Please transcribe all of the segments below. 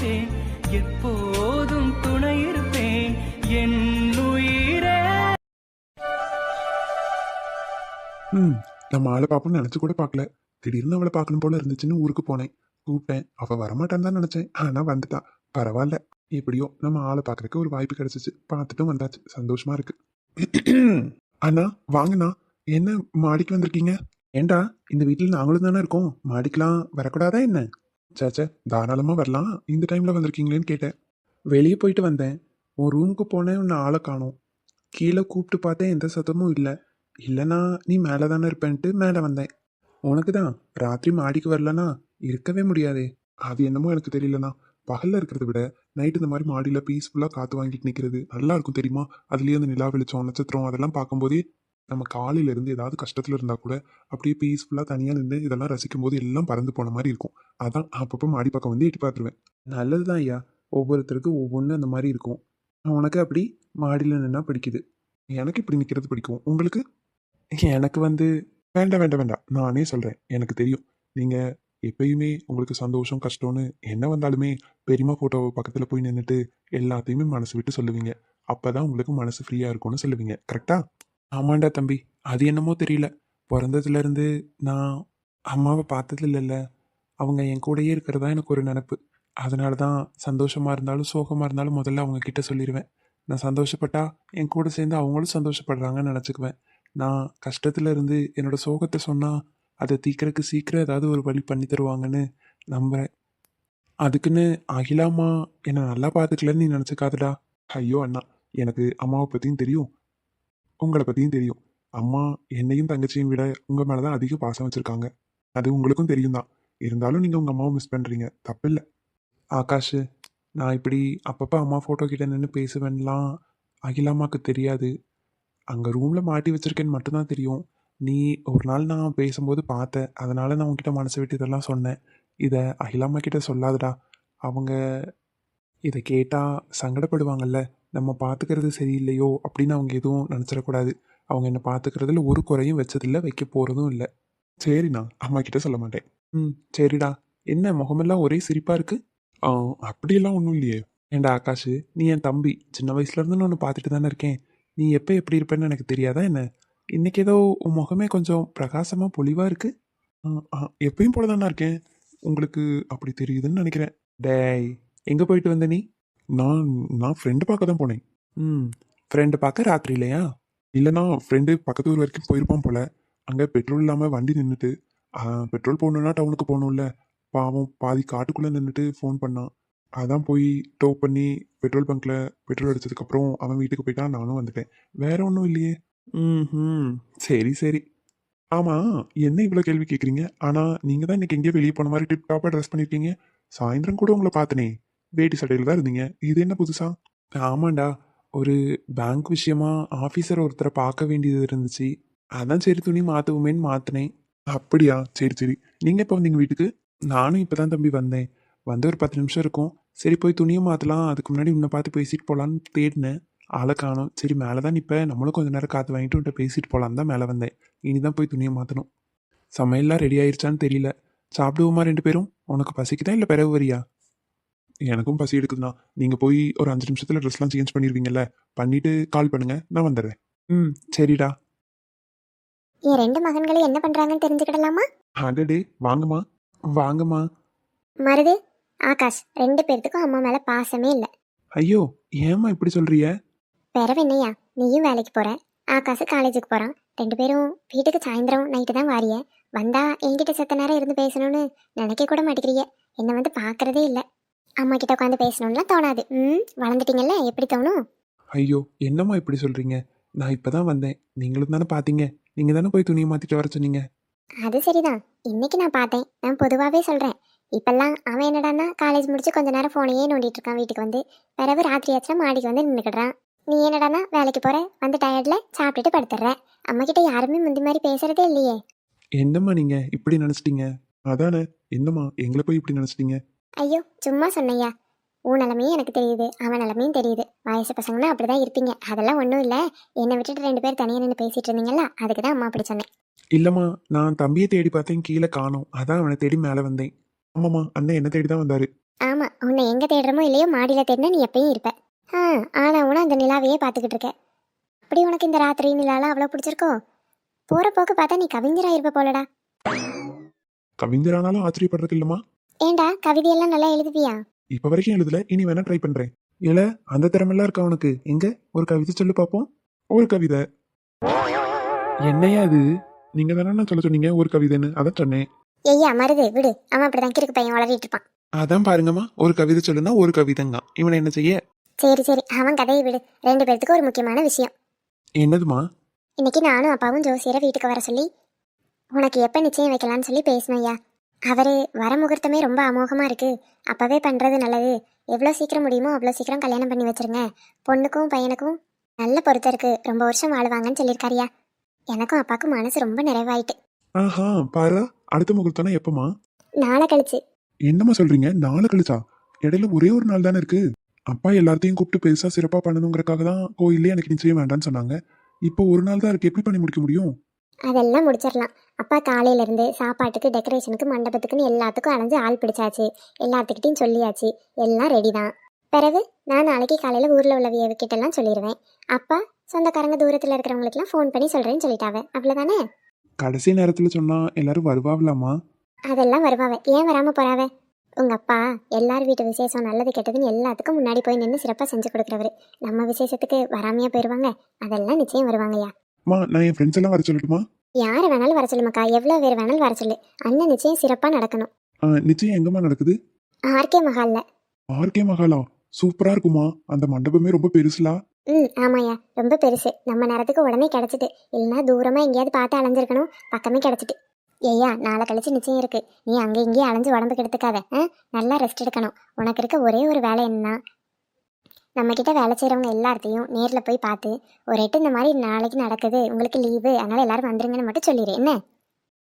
மூச்சே எப்போதும் துணை இருப்பேன் என் உயிரே. நம்ம ஆளை பார்ப்போம்னு நினைச்சு கூட பார்க்கல. திடீர்னு அவளை பார்க்கணும் போல இருந்துச்சுன்னு ஊருக்கு போனேன். கூப்பிட்டேன், அவ வரமாட்டான்னு தான் நினைச்சேன். ஆனா வந்துட்டா. பரவாயில்ல, எப்படியோ நம்ம ஆளை பார்க்கறதுக்கு ஒரு வாய்ப்பு கிடைச்சிச்சு. பார்த்துட்டும் வந்தாச்சு, சந்தோஷமா இருக்கு. அண்ணா வாங்கண்ணா. என்ன மாடிக்கு வந்திருக்கீங்க? ஏண்டா, இந்த வீட்டில் நாங்களும் தானே இருக்கோம், மாடிக்கெல்லாம் வரக்கூடாதா என்ன? சேச்சே, தாராளமா வரலாம். இந்த டைம்ல வந்திருக்கீங்களேன்னு கேட்டேன். வெளியே போயிட்டு வந்தேன், உன் ரூமுக்கு போனேன், உன்னை ஆளை காணோம். கீழே கூப்பிட்டு பார்த்தேன், எந்த சத்தமும் இல்லை. இல்லைனா நீ மேலே தானே இருப்பேன்ட்டு மேலே வந்தேன். உனக்கு தான் ராத்திரி மாடிக்கு வரலனா இருக்கவே முடியாதே. அது என்னமோ எனக்கு தெரியலண்ணா. பகலில் இருக்கிறத விட நைட்டு இந்த மாதிரி மாடியில் பீஸ்ஃபுல்லாக காற்று வாங்கிட்டு நிற்கிறது நல்லா இருக்கும் தெரியுமா? அதுலேயே அந்த நிலா வெளிச்சம், நட்சத்திரம் அதெல்லாம் பார்க்கும்போதே நம்ம காலையிலேருந்து ஏதாவது கஷ்டத்தில் இருந்தால் கூட அப்படியே பீஸ்ஃபுல்லாக தனியாக நின்று இதெல்லாம் ரசிக்கும் போது எல்லாம் பறந்து போன மாதிரி இருக்கும். அதான் அப்பப்போ மாடி பக்கம் வந்து எட்டி பார்த்துருவேன். நல்லது தான் ஐயா, ஒவ்வொருத்தருக்கும் ஒவ்வொன்று அந்த மாதிரி இருக்கும். உனக்கு அப்படி மாடியில் நின்னா பிடிக்குது, எனக்கு இப்படி நிற்கிறது பிடிக்கும். உங்களுக்கு? எனக்கு வந்து வேண்டாம் வேண்டாம் வேண்டாம், நானே சொல்கிறேன். எனக்கு தெரியும் நீங்கள் எப்பயுமே உங்களுக்கு சந்தோஷம் கஷ்டம்னு என்ன வந்தாலுமே பெரியம்மா ஃபோட்டோ பக்கத்தில் போய் நின்றுட்டு எல்லாத்தையுமே மனசு விட்டு சொல்லுவீங்க. அப்போ தான் உங்களுக்கு மனசு ஃப்ரீயாக இருக்கும்னு சொல்லுவீங்க. கரெக்டா? ஆமாண்டா தம்பி, அது என்னமோ தெரியல, பிறந்ததுலேருந்து நான் அம்மாவை பார்த்தது இல்லைல்ல. அவங்க என் கூடயே இருக்கிறதா எனக்கு ஒரு நினப்பு. அதனால தான் சந்தோஷமாக இருந்தாலும் சோகமாக இருந்தாலும் முதல்ல அவங்க கிட்ட சொல்லிடுவேன். நான் சந்தோஷப்பட்டா என் கூட சேர்ந்து அவங்களும் சந்தோஷப்படுறாங்கன்னு நினச்சிக்குவேன். நான் கஷ்டத்தில் இருந்து என்னோட சோகத்தை சொன்னால் அதை தீக்கிறதுக்கு சீக்கிரம் ஏதாவது ஒரு வழி பண்ணி தருவாங்கன்னு நம்புகிறேன். அதுக்குன்னு அகிலாமா என்னை நல்லா பார்த்துக்கலன்னு நீ நினச்சிக்காதடா. ஐயோ அண்ணா, எனக்கு அம்மாவை பற்றியும் தெரியும், உங்களை பற்றியும் தெரியும். அம்மா என்னையும் தங்கச்சியும் விட உங்கள் மேலே தான் அதிக பாசம் வச்சுருக்காங்க. அது உங்களுக்கும் தெரியும் தான். இருந்தாலும் நீங்கள் உங்கள் அம்மாவை மிஸ் பண்ணுறீங்க, தப்பில்லை. ஆகாஷ், நான் இப்படி அப்பப்போ அம்மா ஃபோட்டோ கிட்ட நின்று பேசுவேன்லாம் அகிலாமாவுக்கு தெரியாது. அங்கே ரூமில் மாட்டி வச்சிருக்கேன்னு மட்டும்தான் தெரியும். நீ ஒரு நாள் நான் பேசும்போது பார்த்தேன், அதனால் நான் உங்ககிட்ட மனசை விட்டு இதெல்லாம் சொன்னேன். இதை அகிலாமா கிட்ட சொல்லாதடா. அவங்க இதை கேட்டால் சங்கடப்படுவாங்கல்ல. நம்ம பார்த்துக்கிறது சரியில்லையோ அப்படின்னு அவங்க எதுவும் நினச்சிடக்கூடாது. அவங்க என்னை பார்த்துக்கிறதுல ஒரு குறையும் வச்சதில்லை, வைக்க போகிறதும் இல்லை. சரிண்ணா, அம்மா கிட்ட சொல்ல மாட்டேன். சரிடா. என்ன முகமெல்லாம் ஒரே சிரிப்பாக இருக்குது? அப்படியெல்லாம் ஒன்றும் இல்லையே. ஏண்டா ஆகாஷ், நீ என் தம்பி, சின்ன வயசுலேருந்து நான் ஒன்று பார்த்துட்டு தானே இருக்கேன். நீ எப்போ எப்படி இருப்பேன்னு எனக்கு தெரியாதா என்ன? இன்னைக்கு ஏதோ உன் முகமே கொஞ்சம் பிரகாசமாக பொலிவாக இருக்கு. எப்பயும் போல தானே இருக்கேன், உங்களுக்கு அப்படி தெரியுதுன்னு நினைக்கிறேன். டேய், எங்கே போயிட்டு வந்த நீ? நான் நான் ஃப்ரெண்டு பார்க்க தான் போனேன். ஃப்ரெண்டு பார்க்க ராத்திரிலையா? இல்லைனா ஃப்ரெண்டு பக்கத்து ஊர் வரைக்கும் போயிருப்பான் போல. அங்கே பெட்ரோல் இல்லாமல் வண்டி நின்றுட்டு, பெட்ரோல் போடணுன்னா டவுனுக்கு போகணும்ல. பாவம் பாதி காட்டுக்குள்ளே நின்றுட்டு ஃபோன் பண்ணான். அதான் போய் டோ பண்ணி பெட்ரோல் பங்க்கில் பெட்ரோல் அடித்ததுக்கப்புறம் அவன் வீட்டுக்கு போயிட்டான், நானும் வந்துட்டேன். வேற ஒன்றும் இல்லையே. சரி சரி. ஆமாம், என்ன இவ்வளோ கேள்வி கேட்குறீங்க? ஆனால் நீங்கள் தான் இன்றைக்கி எங்கேயோ வெளியே போன மாதிரி டிப் டாப்பாக ட்ரெஸ் பண்ணியிருக்கீங்க. சாயந்தரம் கூட உங்களை பார்த்தனே, வேட்டி சட்டையில் தான் இருந்தீங்க. இது என்ன புதுசா? ஆமாண்டா, ஒரு பேங்க் விஷயமா ஆஃபீஸர் ஒருத்தரை பார்க்க வேண்டியது இருந்துச்சு. அதான் சரி துணி மாற்றுவோமேன்னு மாற்றினேன். அப்படியா? சரி சரி. நீங்கள் எப்போ வந்தீங்க வீட்டுக்கு? நானும் இப்போ தான் தம்பி வந்தேன். வந்து ஒரு 10 நிமிஷம் இருக்கும். சரி போய் துணியை மாற்றலாம், அதுக்கு முன்னாடி உன்னை பார்த்து பேசிட்டு போகலான்னு தேடினேன். ஆளை காணோம். சரி மேலே தான் நிற்பேன், நம்மளும் கொஞ்சம் நேரம் காற்று வாங்கிட்டு உன்ட்ட பேசிட்டு போகலான்னு தான் மேலே வந்தேன். இனி தான் போய் துணியை மாற்றணும். சமையல்லாம் ரெடி ஆயிடுச்சான்னு தெரியல. சாப்பிடுவோமா 2 பேரும்? உனக்கு பசிக்குதா இல்லை பிறகு வரியா? எனக்கும் பசி எடுக்குதுண்ணா. நீங்கள் போய் ஒரு 5 நிமிஷத்தில் ட்ரெஸ்லாம் சேஞ்ச் பண்ணிடுவீங்கல்ல, பண்ணிவிட்டு கால் பண்ணுங்கள், நான் வந்துடுறேன். சரிடா. என் 2 மகன்களும் என்ன பண்றாங்கன்னு தெரிஞ்சுக்கிடலாமா? அடடே, வாங்கம்மா வாங்கம்மா. மருது, ஆகாஷ் 2 பேர்த்துக்கும் அம்மா மேல பாசமே இல்லை. ஐயோ, ஏம்மா இப்படி சொல்றிய? பிறவு என்னையா, நீயும் வேலைக்கு போற, ஆகாஷ் காலேஜுக்கு போறான். 2 பேரும் வீட்டுக்கு சாயந்தரம் நைட்டு தான் வாரிய. வந்தா என்கிட்ட செத்த நேரம் இருந்து பேசணும்னு நினைக்க கூட மாட்டேங்கிறீங்க. என்னை வந்து பார்க்கறதே இல்லை. அம்மா கிட்ட உட்காந்து பேசணும்லாம் தோணாது. வளர்ந்துட்டீங்கல்ல, எப்படி தோணும்? ஐயோ, என்னம்மா இப்படி சொல்றீங்க? நான் இப்பதான் வந்தேன், நீங்களும் தானே பார்த்தீங்க. நீங்க தானே போய் துணியை மாத்திட்டு வர சொன்னீங்க. அது சரிதான், இன்னைக்கு நான் பார்த்தேன். நான் பொதுவாகவே சொல்கிறேன். இப்பெல்லாம் அவன் என்னடான்னா காலேஜ் முடிச்சு கொஞ்ச நேரம் ஃபோனையே நோண்டிட்டு இருக்கான். வீட்டுக்கு வந்து பிறகு ராத்திரி ஆச்சுன்னா மாடிக்கு வந்து நின்றுக்கிடுறான். நீ என்னடானா வேலைக்கு போகிற, வந்து டயர்டில் சாப்பிட்டுட்டு படுத்துடுற. அம்மா கிட்ட யாருமே முந்தி மாதிரி பேசுறதே இல்லையே. என்னம்மா நீங்க இப்படி நினைச்சிட்டீங்க? அதானே, என்னம்மா எங்களை போய் இப்படி நினைச்சிட்டீங்க? ஐயோ சும்மா சொன்னையா, உன் நிலமையும் எனக்கு தெரியுது, அவன் நிலமையும் தெரியுது. வயசு பசங்கன்னா அப்படிதான் இருப்பீங்க. அதெல்லாம் ஒன்றும் இல்லை. என்னை விட்டுட்டு 2 பேர் தனியாக நின்று பேசிட்டு இருந்தீங்களா, அதுக்கு தான் அம்மா அப்படி சொன்னேன். இல்லம்மா, நான் தம்பியை தேடி பார்த்தேன், கீழே காணோம். அதான் அவனை தேடி மேலே வந்தேன். ஆமாம்மா, அண்ணன் என்ன தேடி தான் வந்தாரு. ஆமாம், உன்னை எங்க தேடுறமோ இல்லையோ மாடியில தேடினா நீ எப்பயும் இருப்ப. ஆனா உன அந்த நிலாவையே பார்த்துக்கிட்டு இருக்க. அப்படி உனக்கு இந்த ராத்திரி நிலாலாம் அவ்வளோ பிடிச்சிருக்கோ? போற போக்கு பார்த்தா நீ கவிஞரா இருப்ப போலடா. கவிஞரானாலும் ஆச்சரியப்படுறதுக்கு இல்லம்மா. ஏண்டா கவிதையெல்லாம் நல்லா எழுதுவியா? இப்ப வரைக்கும் எழுதல, இனி வேணா ட்ரை பண்றேன். இல்ல அந்த திறமெல்லாம் இருக்கா உனக்கு? எங்க ஒரு கவிதை சொல்லு பாப்போம். ஒரு கவிதை. என்னையா அது? நீங்க தானே சொல்ல சொன்னீங்க ஒரு கவிதைன்னு, அதான் சொன்னேன். ஐயா மருது விடு, அவன் அப்படிதான் கிறுக்கு பையன் வளரிட்டு இருப்பான். அதான் பாருங்கம்மா, ஒரு கவிதை சொல்லுனா ஒரு கவிதைங்க. இவனை என்ன செய்ய? சரி சரி, அவன் கதையை விடு. 2 பேர்த்துக்கு ஒரு முக்கியமான விஷயம். என்னதுமா? இன்னைக்கு நானும் அப்பாவும் ஜோசியரை வீட்டுக்கு வர சொல்லி உனக்கு எப்போ நிச்சயம் வைக்கலான்னு சொல்லி பேசணும் ஐயா. அவரு வர முகூர்த்தமே ரொம்ப அமோகமா இருக்கு, அப்பவே பண்றது நல்லது. எவ்வளோ சீக்கிரம் முடியுமோ அவ்வளோ சீக்கிரம் கல்யாணம் பண்ணி வச்சிருங்க. பொண்ணுக்கும் பையனுக்கும் நல்ல பொருத்தம் இருக்கு, ரொம்ப வருஷம் வாழுவாங்கன்னு சொல்லியிருக்காரியா. எனக்கும் அப்பாவுக்கும் மனசு ரொம்ப நிறைவாயிட்டு. ஆஹா பாரு, அடுத்த முகூர்த்தம்னா எப்பமா? நாளை கழிச்சு. என்னம்மா சொல்றீங்க? நாளை கழிச்சா? இடையில ஒரே ஒரு நாள் தானே இருக்கு. அப்பா எல்லாத்தையும் கூப்பிட்டு பெருசா சிறப்பா பண்ணணுங்கிறக்காக தான் கோயிலே எனக்கு நிச்சயம் வேண்டான்னு சொன்னாங்க. இப்போ ஒரு நாள் தான் இருக்கு, எப்படி பண்ணி முடிக்க முடியும்? அதெல்லாம் முடிச்சிடலாம். அப்பா காலையில இருந்து சாப்பாட்டுக்கு டெக்கரேஷனுக்கு மண்டபத்துக்குன்னு எல்லாத்துக்கும் அலைஞ்சு ஆள் பிடிச்சாச்சு, எல்லாத்துக்கிட்டையும் சொல்லியாச்சு, எல்லாம் ரெடி தான். பிறகு நான் நாளைக்கு காலையில ஊர்ல உள்ள கிட்டலாம் சொல்லிடுவேன். அப்பா சொந்தக்காரங்க தூரத்துல இருக்கிறவங்களுக்குலாம் ஃபோன் பண்ணி சொல்றேன்னு சொல்லிட்டாவே, அவ்வளவுதானே? கடைசி நேரத்துல சொன்னா எல்லாரும் வருவாங்களாமா? அதெல்லாம் வருவாவே, ஏன் வராம போறாவே? உங்க அப்பா எல்லார் வீட்டு விசேஷம் நல்லது கெட்டதுன்னு எல்லாத்துக்கும் முன்னாடி போய் நின்று சிறப்பாக செஞ்சு கொடுக்குறவரு. நம்ம விசேஷத்துக்கு வராமையா போயிடுவாங்க? அதெல்லாம் நிச்சயம் வருவாங்கய்யா. நான் என் ஃப்ரெண்ட்ஸ் எல்லாம் வர சொல்லட்டுமா? யாரை வேணாலும் வர சொல்லுமாக்கா, எவ்வளோ பேர் வேணாலும் வர சொல்லு. அண்ணன் நிச்சயம் சிறப்பாக நடக்கணும். நிச்சயம் எங்கம்மா நடக்குது? ஆர்கே மஹால்ல. ஆர்கே மஹாலா? சூப்பரா இருக்குமா? அந்த மண்டபமே ரொம்ப பெருசுலா? ஆமாய்யா, ரொம்ப பெருசு. நம்ம நேரத்துக்கு உடனே கிடைச்சிட்டு, இல்லைன்னா தூரமா எங்கேயாவது பார்த்து அலைஞ்சிருக்கணும், பக்கமே கிடைச்சிட்டு. ஐயா நாளை கழிச்சு நிச்சயம் இருக்கு, நீ அங்கே இங்கேயே அலைஞ்சு உடம்புக்கு எடுத்துக்காத. நல்லா ரெஸ்ட் எடுக்கணும். உனக்கு இருக்க ஒரே ஒரு வேலை என்னன்னா, நம்மக்கிட்ட வேலை செய்கிறவங்க எல்லாத்தையும் நேரில் போய் பார்த்து ஒரு எட்டு இந்த மாதிரி நாளைக்கு நடக்குது, உங்களுக்கு லீவு, அதனால் எல்லாரும் வந்துருங்கன்னு மட்டும் சொல்லிடு. என்ன,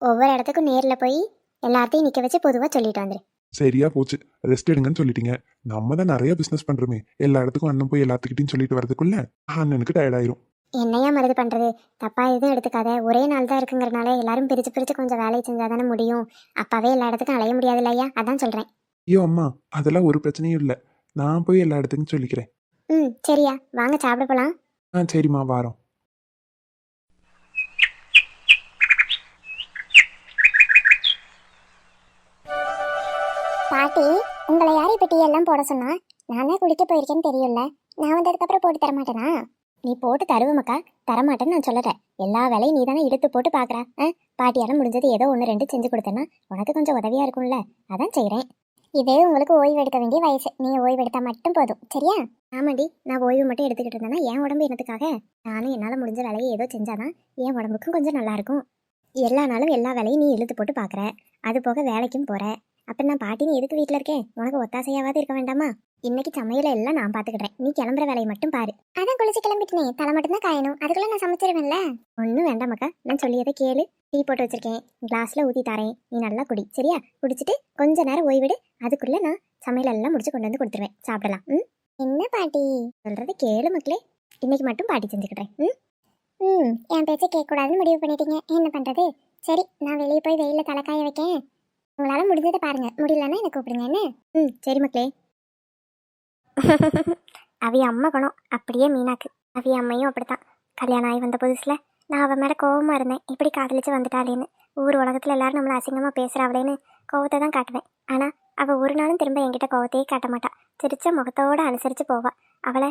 ஒவ்வொரு இடத்துக்கும் நேரில் போய் எல்லாத்தையும் நிற்க வச்சு பொதுவாக சொல்லிட்டு வந்துடு. சரியா போச்சு, ரெஸ்ட் எடுங்கன்னு சொல்லிட்டீங்க. நம்ம தான் நிறைய பிசினஸ் பண்றோமே, எல்லா இடத்துக்கும் அண்ணன் போய் எல்லாத்துக்கிட்டையும் சொல்லிட்டு வரதுக்குள்ள அண்ணனுக்கு டயர்ட் ஆயிரும். என்னையா மருது பண்ணுறது? தப்பாக எதுவும் எடுத்துக்காத. ஒரே நாள் தான் இருக்குங்கிறனால எல்லாரும் பிரித்து பிரித்து கொஞ்சம் வேலையை செஞ்சால் தானே முடியும். அப்பாவே எல்லா இடத்துக்கும் அலைய முடியாது இல்லையா, அதான் சொல்கிறேன். ஐயோ அம்மா, அதெல்லாம் ஒரு பிரச்சனையும் இல்லை, நான் போய் எல்லா இடத்துக்கும் சொல்லிக்கிறேன். சரியா, வாங்க சாப்பிட போகலாம். சரிம்மா, வாரோம். பாட்டி, உங்களை யார் இப்போ டீ எல்லாம் போட சொன்னா? நானே குடிக்க போயிருக்கேன்னு தெரியும்ல, நான் வந்ததுக்கப்புறம் போட்டு தரமாட்டேனா? நீ போட்டு தருவமக்கா, தரமாட்டேன்னு நான் சொல்லறேன். எல்லா வேலையும் நீ தானே இழுத்து போட்டு பார்க்குறா. பாட்டியால முடிஞ்சது ஏதோ 1-2 செஞ்சு கொடுத்தேன்னா உனக்கு கொஞ்சம் உதவியா இருக்கும்ல, அதான் செய்கிறேன். இதே உங்களுக்கு ஓய்வு எடுக்க வேண்டிய வயசு, நீங்க ஓய்வு எடுத்தா மட்டும் போதும், சரியா? ஆமாடி, நான் ஓய்வு மட்டும் எடுத்துக்கிட்டு இருந்தேன்னா என் உடம்பு என்னத்துக்காக? நானும் என்னால் முடிஞ்ச வேலையை ஏதோ செஞ்சாதான் என் உடம்புக்கும் கொஞ்சம் நல்லா இருக்கும். எல்லா நாளும் எல்லா வேலையும் நீ இழுத்து போட்டு பார்க்குற, அது போக வேலைக்கும் போற. அப்போ நான் பாட்டி நீ எதுக்கு வீட்டில் இருக்கேன்? உனக்கு ஒத்தாசையாவது இருக்க வேண்டாமா? இன்னைக்கு சமையல எல்லாம் நான் பார்த்துக்கிட்டேன், நீ கிளம்புற வேலையை மட்டும் பாரு. அதான் குளிச்சு கிளம்பிட்டேனே, தலை மட்டும் தான் காயணும், அதுக்குள்ள நான் சமைச்சிருவேன்ல. ஒன்றும் வேண்டாமக்கா, நான் சொல்லியதை கேளு. டீ போட்டு வச்சிருக்கேன், கிளாஸ்ல ஊற்றி தரேன், நீ நல்லா குடி, சரியா? குடிச்சிட்டு கொஞ்ச நேரம் ஓய்விடு, அதுக்குள்ள நான் சமையல் எல்லாம் முடிச்சு கொண்டு வந்து கொடுத்துருவேன், சாப்பிடலாம். என்ன பாட்டி சொல்றது கேளு மக்களே, இன்னைக்கு மட்டும் பாட்டி செஞ்சுக்கிட்டேன். என் பேச்சை கேட்கக்கூடாதுன்னு முடிவு பண்ணிட்டீங்க, என்ன பண்றது? சரி, நான் வெளியே போய் வெயில தலைக்காய வைக்கேன். உங்களால முடிஞ்சதை பாருங்க, முடியலன்னா எனக்கு கூப்பிடுங்க. என்ன? சரி மக்களே. அவிய அம்மா குணம் அப்படியே மீனாக்கு. அவிய அம்மையும் அப்படித்தான். கல்யாணம் ஆகி வந்த புதுசுல நான் அவன் மேலே கோவமாக இருந்தேன், இப்படி காதலிச்சு வந்துட்டாளேன்னு. ஊர் உலகத்தில் எல்லாரும் நம்மளை அசிங்கமாக பேசுகிறாவளேன்னு கோவத்தை தான் காட்டுவேன். ஆனால் அவள் ஒரு நாளும் திரும்ப என்கிட்ட கோவத்தையே காட்ட மாட்டா, சிரிச்ச முகத்தோடு அனுசரித்து போவா. அவளை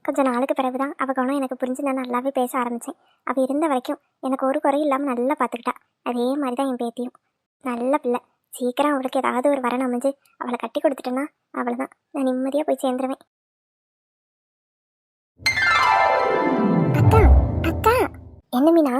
கொஞ்சம் நாளுக்கு பிறகுதான் அவள் குணம் எனக்கு புரிஞ்சு நான் நல்லாவே பேச ஆரம்பித்தேன். அவள் இருந்த வரைக்கும் எனக்கு ஒரு குறையும் இல்லாமல் நல்லா பார்த்துக்கிட்டா. அதே மாதிரி தான் என் பேத்தியும். நல்ல பிள்ளை. சீக்கிரம் அவளுக்கு ஏதாவது ஒரு வரன் அமைஞ்சு அவளை கட்டி கொடுத்துட்டேன்னா அவ்வளோதான், நான் நிம்மதியாக போய் சேர்ந்துருவேன். அக்கா அக்கா, என்ன மீனா?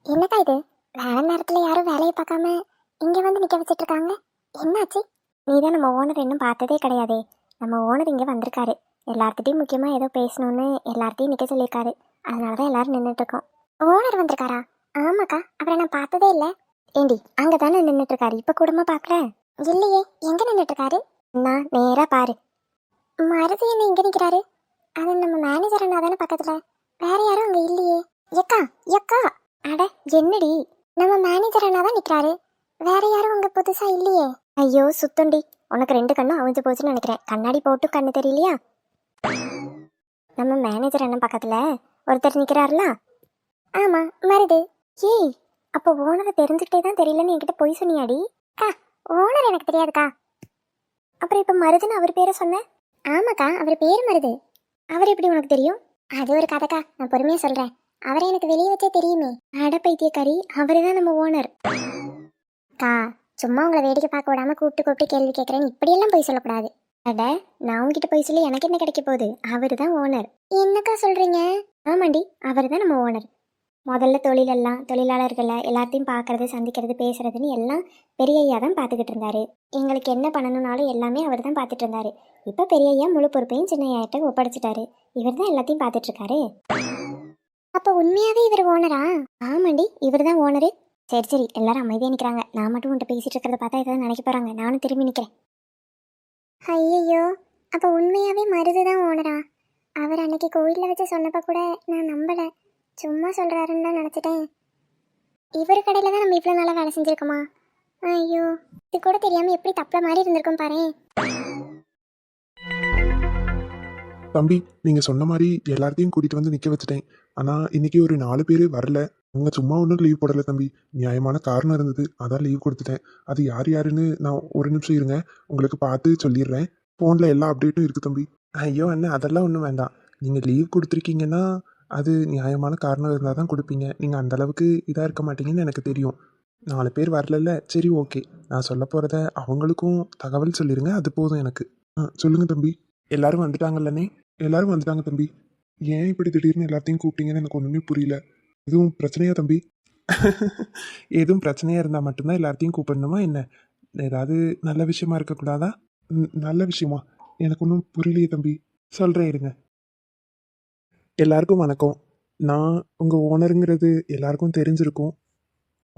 என்னக்கா இது? வேலை நேரத்தில் யாரும் வேலையை பார்க்காம இங்கே வந்து நிற்க வச்சுட்டு இருக்காங்க, என்னாச்சு? நீ தான் நம்ம ஓனர் இன்னும் பார்த்ததே கிடையாதே. நம்ம ஓனர் இங்கே வந்திருக்காரு, எல்லார்த்திட்டையும் முக்கியமாக ஏதோ பேசணும்னு எல்லார்த்தையும் நிற்க சொல்லியிருக்காரு, அதனால தான் எல்லாரும் நின்றுட்டுருக்கோம். ஓனர் வந்திருக்காரா? ஆமாக்கா, அப்புறம் நான் பார்த்ததே இல்லை. ஏண்டி அங்கே தானே நின்றுட்டு இருக்காரு, இப்போ கூடமா பார்க்கல? இல்லையே, எங்கே நின்றுட்டு இருக்காரு? நான் நேராக பாரு. மருது என்ன இங்கே நிற்கிறாரு? அது நம்ம மேனேஜர் அண்ணா தானே பக்கத்தில், வேற யாரும் அங்கே இல்லையே. எக்கா எக்கா, அட என்னடி, நம்ம மேனேஜர் அண்ணா தான் நிற்கிறாரு, வேற யாரும் அங்கே புதுசாக இல்லையே. ஐயோ சுத்தண்டி, உனக்கு 2 கண்ணும் அவிஞ்சு போச்சுன்னு நினைக்கிறேன். கண்ணாடி போட்டு கண்ணு தெரியலையா? நம்ம மேனேஜர் அண்ணன் பக்கத்துல ஒருத்தர் நிக்கிறாருல. ஆமா மருது. ஏய், அப்போ ஓனரை தெரிஞ்சுக்கிட்டே தான் தெரியலன்னு என்கிட்ட பொய் சொன்னியாடி? அக்கா, ஓனர் எனக்கு தெரியாதுக்கா. அப்புறம் இப்ப மருதுன்னு அவர் பேரை சொன்ன? ஆமாக்கா, அவர் பேர் மருது. அவர் எப்படி உனக்கு தெரியும்? அது ஒரு கதைக்கா, நான் பொறுமையா சொல்றேன். அவரை எனக்கு வெளியே வச்சே தெரியுமே. அட பைத்தியக்காரி, அவரு தான் நம்ம ஓனர். கா, சும்மா உங்களை வேடிக்கை பார்க்க விடாம கூப்பிட்டு கேள்வி கேட்கறேன்னு இப்படியெல்லாம் போய் சொல்லக்கூடாது. அட, நான் உங்ககிட்ட போய் சொல்லி எனக்கு என்ன கிடைக்க போகுது? அவரு தான் ஓனர். என்னக்கா சொல்றீங்க? ஆமாண்டி, அவரு தான் நம்ம ஓனர். முதல்ல தொழிலாளர்களை எல்லாத்தையும் பார்க்கறது, சந்திக்கிறது, பேசுறதுன்னு எல்லாம் பெரிய ஐயா தான் பார்த்துக்கிட்டு இருந்தாரு. எங்களுக்கு என்ன பண்ணணும்னாலும் எல்லாமே அவர் தான் பார்த்துட்டு இருந்தாரு. இப்போ பெரிய ஐயா முழு பொறுப்பையும் சின்ன ஐயாட்ட ஒப்படைச்சிட்டாரு. இவர் தான் எல்லாத்தையும் பார்த்துட்டு இருக்காரு. அப்போ உண்மையாவே இவர் ஓனரா? ஆமாண்டி, இவர் தான் ஓனரு. சரி சரி, எல்லாரும் அமைதியாக நிற்கிறாங்க. நான் மட்டும் உன்ட்ட பேசிட்டு இருக்கிறத பார்த்தா ஏதாவது நினைக்க போறாங்க. நானும் திரும்பி நிற்கிறேன். ஐயோ, அப்போ உண்மையாவே மருது தான் ஓனரா? அவர் அன்னைக்கு கோயிலில் வச்சு சொன்னப்ப கூட நான் நம்பலை. சும்மா சொல்கிறாருன்னு தான் நினச்சிட்டேன். இவர் கடையில் தான் நம்ம இவ்வளோ நாளாக வேலை செஞ்சுருக்கோமா? ஐயோ, இது கூட தெரியாமல் எப்படி தப்பல மாதிரி இருந்திருக்கோம் பாரு. தம்பி, நீங்க சொன்ன மாதிரி எல்லாத்தையும் கூட்டிட்டு வந்து நிக்க வச்சுட்டேன். ஆனா இன்னைக்கு ஒரு 4 பேர் வரல. அவங்க சும்மா ஒன்றும் லீவ் போடல தம்பி. நியாயமான காரணம் இருந்தது, அதான் லீவ் கொடுத்துட்டேன். அது யார் யாருன்னு நான் ஒரு நிமிஷம் இருங்க, உங்களுக்கு பார்த்து சொல்லிடுறேன். ஃபோனில் எல்லா அப்டேட்டும் இருக்குது தம்பி. ஐயோ அண்ணன், அதெல்லாம் ஒன்றும் வேண்டாம். நீங்கள் லீவ் கொடுத்துருக்கீங்கன்னா அது நியாயமான காரணம் இருந்தால் தான் கொடுப்பீங்க. நீங்கள் அந்தளவுக்கு இதாக இருக்க மாட்டீங்கன்னு எனக்கு தெரியும். 4 பேர் வரல, சரி ஓகே. நான் சொல்ல போகிறத அவங்களுக்கும் தகவல் சொல்லிடுங்க, அது போதும் எனக்கு. சொல்லுங்கள் தம்பி. எல்லாரும் வந்துட்டாங்கல்லண்ணே? எல்லாரும் வந்துட்டாங்க தம்பி. ஏன் இப்படி திடீர்னு எல்லாத்தையும் கூப்பிட்டீங்கன்னு எனக்கு ஒன்றுமே புரியல. எதுவும் பிரச்சனையா தம்பி? எதுவும் பிரச்சனையாக இருந்தால் மட்டும்தான் எல்லாத்தையும் கூப்பிடணுமா என்ன? ஏதாவது நல்ல விஷயமா இருக்கக்கூடாதா? நல்ல விஷயமா? எனக்கு ஒன்றும் புரியலையே தம்பி. சொல்கிறேன் இருங்க. எல்லாருக்கும் வணக்கம். நான் உங்கள் ஓனருங்கிறது எல்லாருக்கும் தெரிஞ்சிருக்கும்.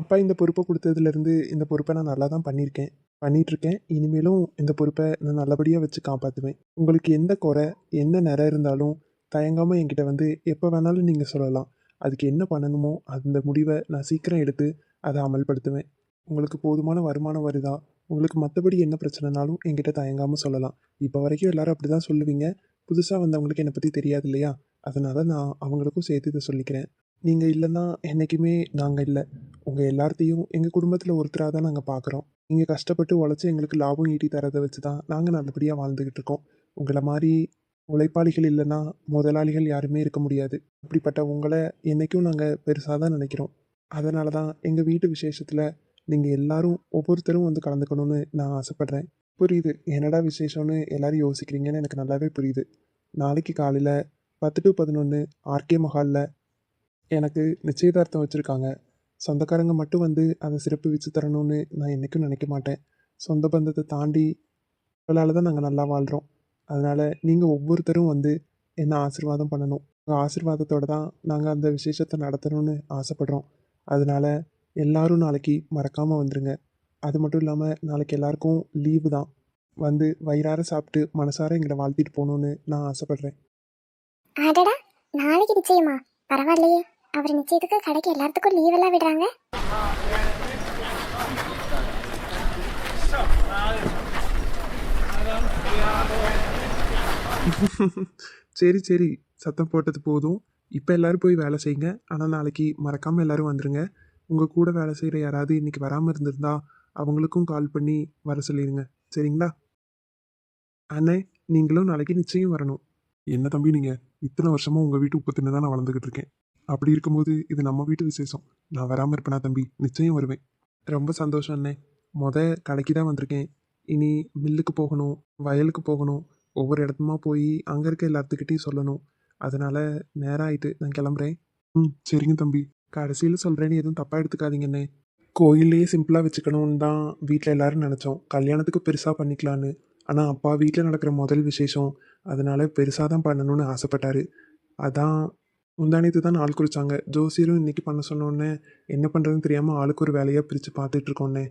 அப்பா இந்த பொறுப்பை கொடுத்ததுலேருந்து இந்த பொறுப்பை நான் நல்லா தான் பண்ணிகிட்ருக்கேன். இனிமேலும் இந்த பொறுப்பை நான் நல்லபடியாக வச்சு காப்பாற்றுவேன். உங்களுக்கு எந்த குறை, என்ன நிறை இருந்தாலும் தயங்காமல் என்கிட்ட வந்து எப்போ வேணாலும் நீங்கள் சொல்லலாம். அதுக்கு என்ன பண்ணணுமோ அந்த முடிவை நான் சீக்கிரம் எடுத்து அதை அமல்படுத்துவேன். உங்களுக்கு போதுமான வருமானம் வருதா, உங்களுக்கு மற்றபடி என்ன பிரச்சனைனாலும் என்கிட்ட தயங்காமல் சொல்லலாம். இப்போ வரைக்கும் எல்லாரும் அப்படி தான் சொல்லுவீங்க. புதுசாக வந்தவங்களுக்கு என்னை பற்றி தெரியாது இல்லையா? அதனால் நான் அவங்களுக்கும் சேர்த்து இதை சொல்லிக்கிறேன். நீங்கள் இல்லைன்னா என்றைக்குமே நாங்கள் இல்லை. உங்கள் எல்லாத்தையும் எங்கள் குடும்பத்தில் ஒருத்தராக தான் நாங்கள் பார்க்குறோம். நீங்கள் கஷ்டப்பட்டு உழைச்சி எங்களுக்கு லாபம் ஈட்டி தரதை வச்சு தான் நாங்கள் நல்லபடியாக வாழ்ந்துக்கிட்டு இருக்கோம். உங்களை மாதிரி உழைப்பாளிகள் இல்லைன்னா முதலாளிகள் யாருமே இருக்க முடியாது. அப்படிப்பட்ட உங்களை என்றைக்கும் நாங்கள் பெருசாக தான் நினைக்கிறோம். அதனால தான் எங்கள் வீட்டு விசேஷத்தில் நீங்கள் எல்லாரும் ஒவ்வொருத்தரும் வந்து கலந்துக்கணும்னு நான் ஆசைப்பட்றேன். புரியுது, என்னடா விசேஷம்னு எல்லோரும் யோசிக்கிறீங்கன்னு எனக்கு நல்லாவே புரியுது. நாளைக்கு காலையில் 10 to 11 ஆர்கே மஹாலில் எனக்கு நிச்சயதார்த்தம் வச்சுருக்காங்க. சொந்தக்காரங்க மட்டும் வந்து அதை சிறப்பு வச்சு தரணும்னு நான் என்றைக்கும் நினைக்க மாட்டேன். சொந்த பந்தத்தை தாண்டி உங்களால் தான் நாங்கள் நல்லா வாழ்கிறோம். அதனால் நீங்கள் ஒவ்வொருத்தரும் வந்து என்ன ஆசீர்வாதம் பண்ணணும். உங்கள் ஆசீர்வாதத்தோடு தான் நாங்கள் அந்த விசேஷத்தை நடத்தணும்னு ஆசைப்படுறோம். அதனால் எல்லாரும் நாளைக்கு மறக்காமல் வந்துடுங்க. அது மட்டும் இல்லாமல் நாளைக்கு எல்லாருக்கும் லீவு தான். வந்து வயிறார சாப்பிட்டு மனசார எங்களை வாழ்த்திட்டு போகணுன்னு நான் ஆசைப்பட்றேன். அடடா, நாளைக்கு நிச்சயமா? பரவாயில்லையே, அவர் நிச்சயத்துக்கு கடைக்கு எல்லாத்துக்கும் லீவ் எல்லாம் விடுறாங்க. சரி சரி, சத்தம் போட்டது போதும். இப்போ எல்லோரும் போய் வேலை செய்யுங்க. ஆனால் நாளைக்கு மறக்காமல் எல்லோரும் வந்துடுங்க. உங்கள் கூட வேலை செய்கிற யாராவது இன்றைக்கி வராமல் இருந்திருந்தா அவங்களுக்கும் கால் பண்ணி வர சொல்லிடுங்க, சரிங்களா? அண்ணே, நீங்களும் நாளைக்கு நிச்சயம் வரணும். என்ன தம்பி, நீங்கள் இத்தனை வருஷமாக உங்கள் வீட்டு உப்பத்தின்னு தான் நான் வளர்ந்துக்கிட்டு இருக்கேன். அப்படி இருக்கும்போது இது நம்ம வீட்டு விசேஷம். நான் வராமல் இருப்பேனா தம்பி? நிச்சயம் வருவேன். ரொம்ப சந்தோஷம் அண்ணே. கடைக்கு தான் வந்திருக்கேன். இனி மில்லுக்கு போகணும், வயலுக்கு போகணும். ஒவ்வொரு இடத்துமா போய் அங்கே இருக்க எல்லாத்துக்கிட்டையும் சொல்லணும். அதனால் நேரம் ஆயிட்டு நான் கிளம்புறேன். சரிங்க தம்பி. கடைசியில் சொல்கிறேன்னு எதுவும் தப்பாக எடுத்துக்காதீங்கண்ணே. கோயிலையே சிம்பிளாக வச்சுக்கணும்னு தான் வீட்டில் எல்லோரும் நினச்சோம். கல்யாணத்துக்கு பெருசாக பண்ணிக்கலான்னு. ஆனால் அப்பா வீட்டில் நடக்கிற முதல் விசேஷம், அதனால் பெருசாக தான் பண்ணணும்னு ஆசைப்பட்டார். அதான் முந்தானத்து தான் ஆள் குறிச்சாங்க. ஜோசியரும் இன்றைக்கி பண்ண சொன்னோன்னே என்ன பண்ணுறதுன்னு தெரியாமல் ஆளுக்கு ஒரு வேலையாக பிரித்து பார்த்துட்ருக்கோன்னே.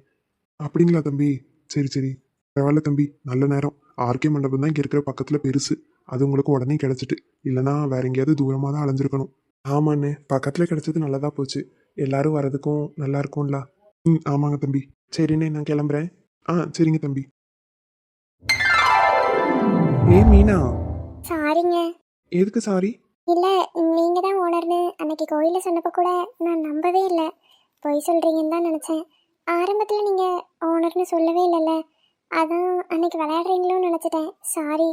அப்படிங்களா தம்பி? சரி சரி, பரவாயில்ல தம்பி. நல்ல நேரம். ஆர்கே மண்டபம் தான் இங்கே இருக்கிற பக்கத்தில் பெருசு. அது உங்களுக்கு உடனே கிடச்சிட்டு, இல்லைனா வேற எங்கேயாவது தூரமாக தான் அலைஞ்சிருக்கணும். ஆமாண்ணே, பக்கத்தில் கிடச்சது நல்லதாக போச்சு. எல்லாரும் வரதுக்கும் நல்லா இருக்கும்ல. ஆமாங்க தம்பி. சரிண்ணே, நான் கிளம்புறேன். சரிங்க தம்பி. மீனா, சாரிங்க. எதுக்கு சாரி? இல்லை, நீங்கள் தான் ஓனர்னு அன்னைக்கு கோயிலில் சொன்னப்போ கூட நான் நம்பவே இல்லை. பொய் சொல்கிறீங்கன்னு தான் நினச்சேன். ஆரம்பத்தில் நீங்கள் ஓனர்னு சொல்லவே இல்லைல்ல, அதான் அன்னைக்கு விளையாடுறீங்களோன்னு நினச்சிட்டேன். சாரி.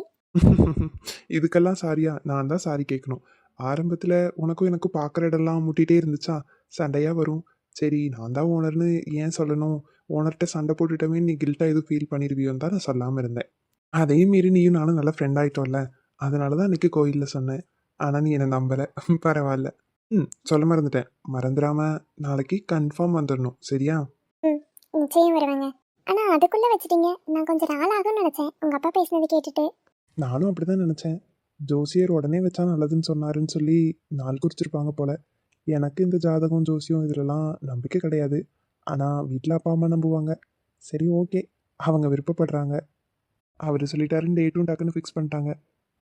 இதுக்கெல்லாம் சாரியா? நான் தான் சாரி கேட்கணும். ஆரம்பத்தில் உனக்கும் எனக்கும் பார்க்குற இடம்லாம் முட்டிகிட்டே இருந்துச்சா, சண்டையாக வரும். சரி, நான் தான் ஓனர்னு ஏன் சொல்லணும், ஓனர்கிட்ட சண்டை போட்டுட்டோமே நீ கில்ட்டாக எதுவும் ஃபீல் பண்ணிடுவியோன்னு தான் நான் சொல்லாமல் இருந்தேன். அதையும் மீறி நீயும் நானும் நல்லா ஃப்ரெண்ட் ஆகிட்டோம்ல, அதனால தான் அன்றைக்கி கோயிலில் சொன்னேன். ஆனால் நீ என்னை நம்பலை. பரவாயில்ல. சொல்ல மறந்துட்டேன். மறந்துடாம நாளைக்கு கன்ஃபார்ம் வந்துடணும், சரியா? ம், நிச்சயம் வருவேங்க. ஆனால் அதுக்குள்ளே வச்சிட்டீங்க. நான் கொஞ்சம் நாள் ஆகும்னு நினச்சேன் உங்கள் அப்பா பேசினது கேட்டுட்டு. நானும் அப்படி தான் நினச்சேன். ஜோசியர் உடனே வச்சா நல்லதுன்னு சொன்னாருன்னு சொல்லி நாள் குறிச்சிருப்பாங்க போல. எனக்கு இந்த ஜாதகம் ஜோசியம் இதிலலாம் நம்பிக்கை கிடையாது. ஆனால் வீட்டில் அப்பா அம்மா நம்புவாங்க. சரி, ஓகே, அவங்க விருப்பப்படுறாங்க. அவர் சொல்லிட்டாருன்னு டேட்டும் டக்குன்னு ஃபிக்ஸ் பண்ணிட்டாங்க.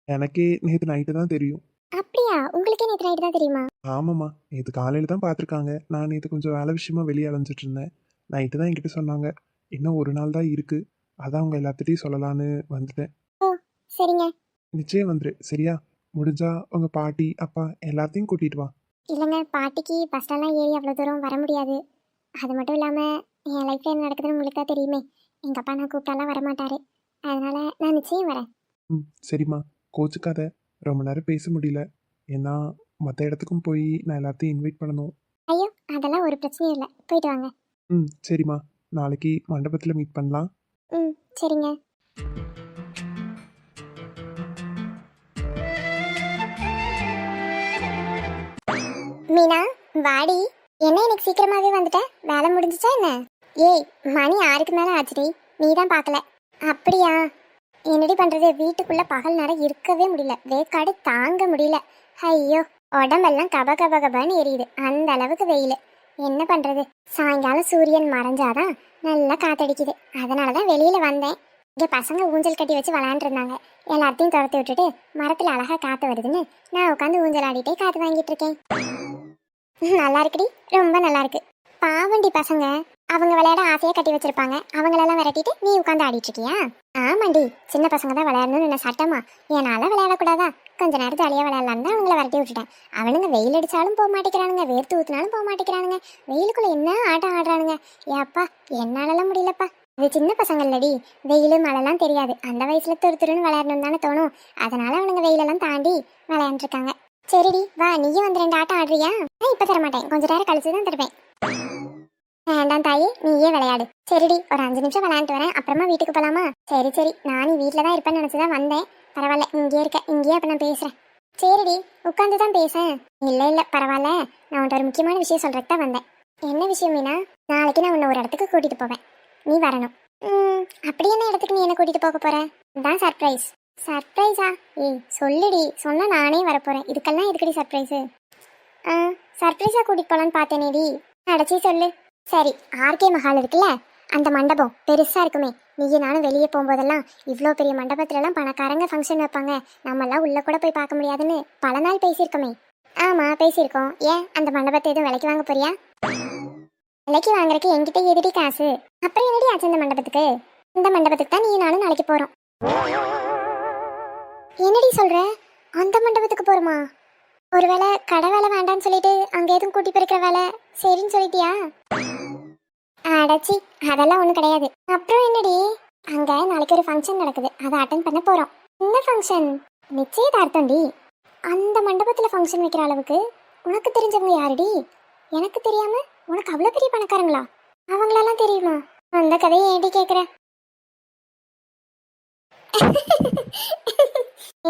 எனக்கே நேற்று நைட்டு தான் தெரியும். அப்படியா? உங்களுக்கே நேற்று நைட்டு தான் தெரியுமா? ஆமாம்மா, நேற்று காலையில் தான் பார்த்துருக்காங்க. நான் நேற்று கொஞ்சம் வேலை விஷயமா வெளியே அலைஞ்சிட்டு இருந்தேன். நைட்டு தான் என்கிட்ட சொன்னாங்க. இன்னும் ஒரு நாள் தான் இருக்குது, அதான் அவங்க எல்லாத்துட்டையும் சொல்லலான்னு வந்துட்டேன். ஓ, சரிங்க. நிச்சயம் வந்துரு, சரியா? முடிஞ்சா உங்கள் பாட்டி அப்பா எல்லாத்தையும் கூட்டிகிட்டு வா. இல்லைங்க, பாட்டிக்கு பஸ்டெல்லாம் ஏறி அவ்வளோ தூரம் வர முடியாது. அது மட்டும் இல்லாமல் என் லைஃப்பில் என்ன நடக்குதுன்னு உங்களுக்கு தான் தெரியுமே. எங்கள் அப்பா நான் கூப்பிட்டாலாம் வரமாட்டார். அதனால் நான் நிச்சயம் வரேன். சரிம்மா, கோச்சுக்காத. ரொம்ப நேரம் பேச முடியல, ஏன்னா மற்ற இடத்துக்கும் போய் நான் எல்லாத்தையும் இன்வைட் பண்ணணும். ஐயோ, அதெல்லாம் ஒரு பிரச்சனையும் இல்லை, போயிட்டு வாங்க. சரிம்மா, நாளைக்கு மண்டபத்தில் மீட் பண்ணலாம். சரிங்க. மீனா, வாடி. என்ன இன்னைக்கு சீக்கிரமாகவே வந்துட்ட? வேலை முடிஞ்சிச்சா என்ன? ஏய், மணி 6க்கு மேலே ஆச்சுடி, நீ தான் பார்க்கல. அப்படியா? என்னடி பண்ணுறது, வீட்டுக்குள்ளே பகல் நேரம் இருக்கவே முடியல, வேக்காடு தாங்க முடியல. ஐயோ, உடம்பெல்லாம் கப கப கபன்னு எரியுது, அந்த அளவுக்கு வெயில். என்ன பண்ணுறது, சாயங்காலம் சூரியன் மறைஞ்சாதான் நல்லா காத்தடிக்குது. அதனால தான் வெளியில் வந்தேன். இங்கே பசங்க ஊஞ்சல் கட்டி வச்சு விளாண்டுருந்தாங்க. எல்லாத்தையும் துரத்தி விட்டுட்டு மரத்தில் அழகாக காற்று வருதுன்னு நான் உட்காந்து ஊஞ்சல் ஆடிட்டே காற்று வாங்கிட்டு இருக்கேன். நல்லா இருக்குடி, ரொம்ப நல்லா இருக்கு. பாவண்டி பசங்க, அவங்க விளையாட ஆசையாக கட்டி வச்சிருப்பாங்க. அவங்களெல்லாம் விரட்டிட்டு நீ உட்காந்து ஆடிட்டு இருக்கியா? ஆமாண்டி, சின்ன பசங்க தான் விளையாடணும்னு என்ன சட்டமா? என்னால் விளையாடக்கூடாதா? கொஞ்ச நேரம் ஜாலியாக விளையாடலான்னு தான் அவங்கள விரட்டி விட்டுட்டேன். அவனுங்க வெயில் அடித்தாலும் போக மாட்டேங்கிறானுங்க, வேர்த்து ஊற்றினாலும் போக மாட்டேங்கிறானுங்க. வெயிலுக்குள்ளே என்ன ஆட்டம் ஆடுறானுங்க, ஏப்பா என்னாலலாம் முடியலப்பா. இது சின்ன பசங்க இல்லடி, வெயில் மழைலாம் தெரியாது. அந்த வயசில் துருத்துருன்னு விளையாடணும்னு தானே தோணும். அதனால அவனுங்க வெயிலெல்லாம் தாண்டி விளையாண்டுருக்காங்க. சரிடி, வா, நீயும் வந்து 2 ஆட்டம் ஆடுறியா? இப்போ தர மாட்டேன், கொஞ்ச நேரம் கழிச்சு தான் தருவேன். வேண்டாம் தாயே, நீயே விளையாடு. சரிடி, ஒரு 5 நிமிஷம் விளையாண்டு வரேன், அப்புறமா வீட்டுக்கு போகலாமா? சரி சரி, நானும் வீட்டில் தான் இருப்பேன்னு நினச்சி தான் வந்தேன். பரவாயில்ல, இங்கேயே இருக்க, இங்கேயே அப்போ நான் பேசுகிறேன். சரிடி, உட்காந்து தான் பேசேன். இல்லை இல்லை, பரவாயில்ல, நான் உன்ட்ட ஒரு முக்கியமான விஷயம் சொல்கிறதுக்கு தான் வந்தேன். என்ன விஷயம் மீனா? நாளைக்கு நான் உன்னை ஒரு இடத்துக்கு கூட்டிகிட்டு போவேன், நீ வரணும். அப்படி என்ன இடத்துக்கு நீ என்ன கூட்டிகிட்டு போக போகிற? இதுதான் சர்ப்ரைஸ். சர்ப்ரைஸா? ஏய் சொல்லுடி, சொன்னால் நானே வரப்போகிறேன். இதுக்கெல்லாம் எதுக்கடி சர்ப்ரைஸு? சர்ப்ரைஸாக கூட்டிகிட்டு போகலான்னு பார்த்தேனேடி. அடைச்சி சொல்லு. சரி, ஆர்கே மஹால் இருக்குல்ல, அந்த மண்டபம் பெருசாக இருக்குமே. நீயே நானும் வெளியே போகும்போதெல்லாம் இவ்வளோ பெரிய மண்டபத்துலலாம் பணக்காரங்க ஃபங்க்ஷன் வைப்பாங்க, நம்மளாம் உள்ளே கூட போய் பார்க்க முடியாதுன்னு பல நாள் பேசியிருக்கோமே. ஆமாம், பேசியிருக்கோம். ஏன் அந்த மண்டபத்தை எதுவும் விலைக்கு வாங்க போறியா? விலைக்கு வாங்குறதுக்கு என்கிட்ட எதிரி காசு. அப்புறம் என்னடி ஆச்சு இந்த மண்டபத்துக்கு? இந்த மண்டபத்துக்கு தான் நீ நானும் நாளைக்கு போகிறோம். என்னடி சொல்கிற? அந்த மண்டபத்துக்கு போகிறோமா? ஒருவேளை கடை வேலை வேண்டான்னு சொல்லிட்டு அங்கே எதுவும் கூட்டி பிறக்கிற வேலை சரின்னு சொல்லிட்டியா? அடைச்சி, அதெல்லாம் ஒன்றும் கிடையாது. அப்புறம் என்னடி? அங்கே நாளைக்கு ஒரு ஃபங்க்ஷன் நடக்குது, அதை அட்டன் பண்ண போகிறோம். என்ன ஃபங்க்ஷன்? நிச்சயதார்த்தம்டி. அந்த மண்டபத்தில் ஃபங்க்ஷன் வைக்கிற அளவுக்கு உனக்கு தெரிஞ்சவங்க யாருடி? எனக்கு தெரியாம உனக்கு அவ்வளோ பெரிய பணக்காரங்களா? அவங்களெல்லாம் தெரியுமா? அந்த கதையை ஏண்டி கேட்குற?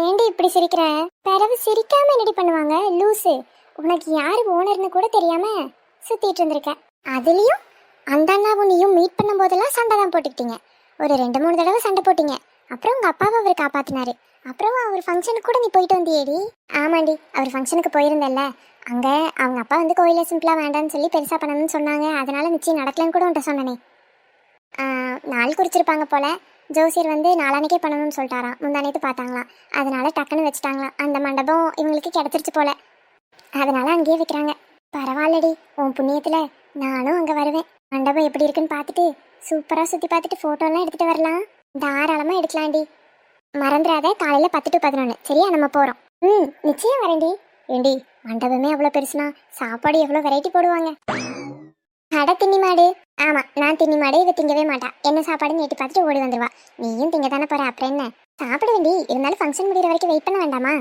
ஏண்டி இப்படி சிரிக்கிற? பிறகு சிரிக்காம என்னடி பண்ணுவாங்க, லூசு? உனக்கு யாரு ஓனர்னு கூட தெரியாம சுத்திட்டு இருந்திருக்க. அதுலயும் அந்த அண்ணாவும் நீயும் மீட் பண்ணும் போதெல்லாம் சண்டை தான் போட்டுக்கிட்டீங்க. ஒரு 2-3 தடவை சண்டை போட்டீங்க. அப்புறம் உங்க அப்பாவை அவர் காப்பாத்தினாரு. அப்புறம் அவர் ஃபங்க்ஷனுக்கு கூட நீ போயிட்டு வந்தியேடி. ஆமாண்டி, அவர் ஃபங்க்ஷனுக்கு போயிருந்தல்ல, அங்கே அவங்க அப்பா வந்து கோயிலை சிம்பிளாக வேண்டான்னு சொல்லி பெருசாக பண்ணணும்னு சொன்னாங்க. அதனால நிச்சயம் நடக்கலன்னு கூட உன்ட்ட சொன்னனே. நாள் குறிச்சிருப்பாங்க போல. ஜோசியர் வந்து நாளானிக்கே பண்ணணும்னு சொல்லிட்டாராம். முந்தானேத்து பார்த்தாங்களாம், அதனால டக்குன்னு வச்சுட்டாங்களாம். அந்த மண்டபம் இவங்களுக்கு கிடச்சிருச்சு போல, அதனால அங்கேயே வைக்கிறாங்க. பரவாயில்லடி, உன் புண்ணியத்தில் நானும் அங்கே வருவேன். மண்டபம் எப்படி இருக்குன்னு பார்த்துட்டு சூப்பரா சுத்தி பார்த்துட்டு போட்டோலாம் எடுத்துட்டு வரலாம். தாராளமா எடுக்கலாம்டி. மறந்துடாத, காலையில 10 to 11 சரியா? நம்ம போறோம். நிச்சயம் வரேன்டி. ஏண்டி மண்டபமே அவ்வளோ பெருசுனா சாப்பாடு எவ்வளோ வெரைட்டி போடுவாங்க. அட தின்னி மாடு. ஆமா, நான் தின்னி மாடு. இவ திங்கவே மாட்டா. என்ன சாப்பாடுன்னு எட்டி பார்த்துட்டு ஓடி வந்துருவா. நீயும் திங்க தானே போற, அப்புறம் என்ன? சாப்பிட வேண்டி. இருந்தாலும் ஃபங்க்ஷன் முடிகிற வரைக்கும் வெயிட் பண்ண வேண்டாமா?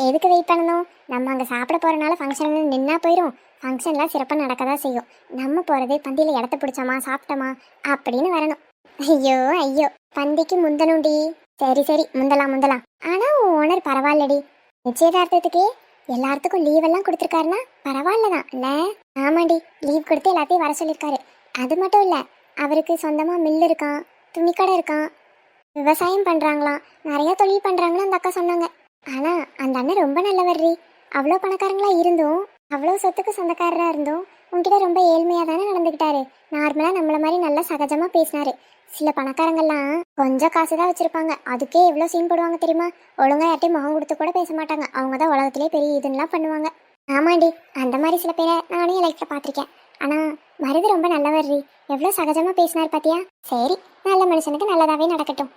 எதுக்கு வெயிட் பண்ணணும்? நம்ம அங்கே சாப்பிட போறனால ஃபங்க்ஷன் நின்னா போயிடும். ஃபங்க்ஷன்லாம் சிறப்பாக நடக்கதான் செய்யும். நம்ம போறது பந்தியில் இடத்த பிடிச்சோமா சாப்பிட்டோமா அப்படின்னு வரணும். ஐயோ ஐயோ, பந்திக்கு முந்தணும்டி. சரி சரி, முந்தலாம். ஆனா உன் ஓனர் பரவாயில்லடி. நிச்சயதார்த்தத்துக்கே எல்லாத்துக்கும் லீவ் எல்லாம் கொடுத்துருக்காருன்னா பரவாயில்லதான் இல்ல? ஆமாண்டி, லீவ் கொடுத்து எல்லாத்தையும் வர சொல்லியிருக்காரு. அது மட்டும் இல்ல, அவருக்கு சொந்தமா மில் இருக்கான், துணிக்கடை இருக்கான், விவசாயம் பண்றாங்களாம், நிறைய தொழில் பண்றாங்களாம் அந்த அக்கா சொன்னாங்க. ஆனா அந்த அண்ணன் ரொம்ப நல்லவர்ரி. அவ்வளோ பணக்காரங்களா இருந்தும், அவ்வளோ சொத்துக்கு சொந்தக்காரரா இருந்தும் உன்கிட்ட ரொம்ப ஏழ்மையா தானே நடந்துக்கிட்டாரு. நார்மலா நம்மள மாதிரி நல்லா சகஜமா பேசினாரு. சில பணக்காரங்கள்லாம் கொஞ்சம் காசு தான் வச்சிருப்பாங்க, அதுக்கே எவ்வளோ சீன் போடுவாங்க தெரியுமா? ஒழுங்கா யார்ட்டையும் முகம் கொடுத்து கூட பேச மாட்டாங்க. அவங்க தான் உலகத்திலே பெரிய இதுன்னெலாம் பண்ணுவாங்க. ஆமாண்டி, அந்த மாதிரி சில பேரை நானும் என் லைஃப்ல பார்த்துருக்கேன். ஆனா மருது ரொம்ப நல்லவர்ரி. எவ்வளோ சகஜமா பேசினார் பாத்தியா? சரி, நல்ல மனுஷனுக்கு நல்லதாவே நடக்கட்டும்.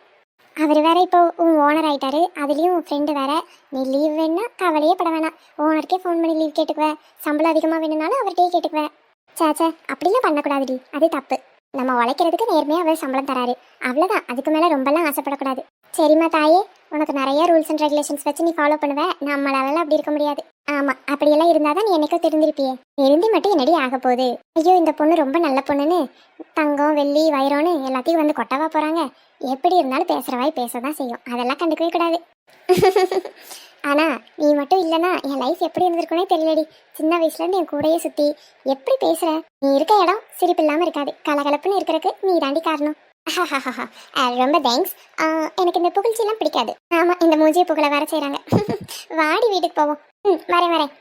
அவர் வேற இப்போ உன் ஓனர் ஆயிட்டாரு, அதுலேயும் உன் ஃப்ரெண்டு வேற. நீ லீவ் வேணா கவலையே பட வேணாம். ஓனருக்கே ஃபோன் பண்ணி லீவ் கேட்டுக்குவேன். சம்பளம் அதிகமாக வேணும்னாலும் அவர்கிட்டயே கேட்டுக்குவேன். சேச்சே, அப்படிலாம் பண்ணக்கூடாதுடி, அது தப்பு. நம்ம உழைக்கிறதுக்கு நேர்மையாக அவர் சம்பளம் தராரு, அவ்வளோதான். அதுக்கு மேலே ரொம்பலாம் ஆசைப்படக்கூடாது. சரிம்மா தாயே, உனக்கு நிறைய ரூல்ஸ் அண்ட் ரெகுலேஷன்ஸ் வச்சு நீ ஃபாலோ பண்ணுவேன். நம்மளால அப்படி இருக்க முடியாது. ஆமாம், அப்படியெல்லாம் இருந்தால் தான் நீ என்னைக்கோ தெரிஞ்சிருப்பியே. தெரிஞ்சு மட்டும் என்னடி ஆக போகுது? ஐயோ, இந்த பொண்ணு ரொம்ப நல்ல பொண்ணுன்னு தங்கம் வெள்ளி வைரம்னு எல்லாத்தையும் வந்து கொட்டவா போகிறாங்க. எப்படி இருந்தாலும் பேசுகிற வாய் பேச தான் செய்யும். அதெல்லாம் கண்டுக்கவே கூடாது. ஆனால் நீ மட்டும் இல்லைன்னா என் லைஃப் எப்படி இருந்திருக்குன்னே தெரியலடி. சின்ன வயசுலேருந்து என் கூடயே சுற்றி எப்படி பேசுகிற? நீ இருக்க இடம் சிரிப்பு இல்லாமல் இருக்காது. கலகலப்புன்னு இருக்கிறதுக்கு நீ தாண்டி காரணம். ரொம்ப தேங்க்ஸ். எனக்கு இந்த புகழ்ச்சியெல்லாம் பிடிக்காது. ஆமாம், இந்த மூஞ்சியை புகழ வேற செய்கிறாங்க. வாடி வீட்டுக்கு போவோம். வரேன்.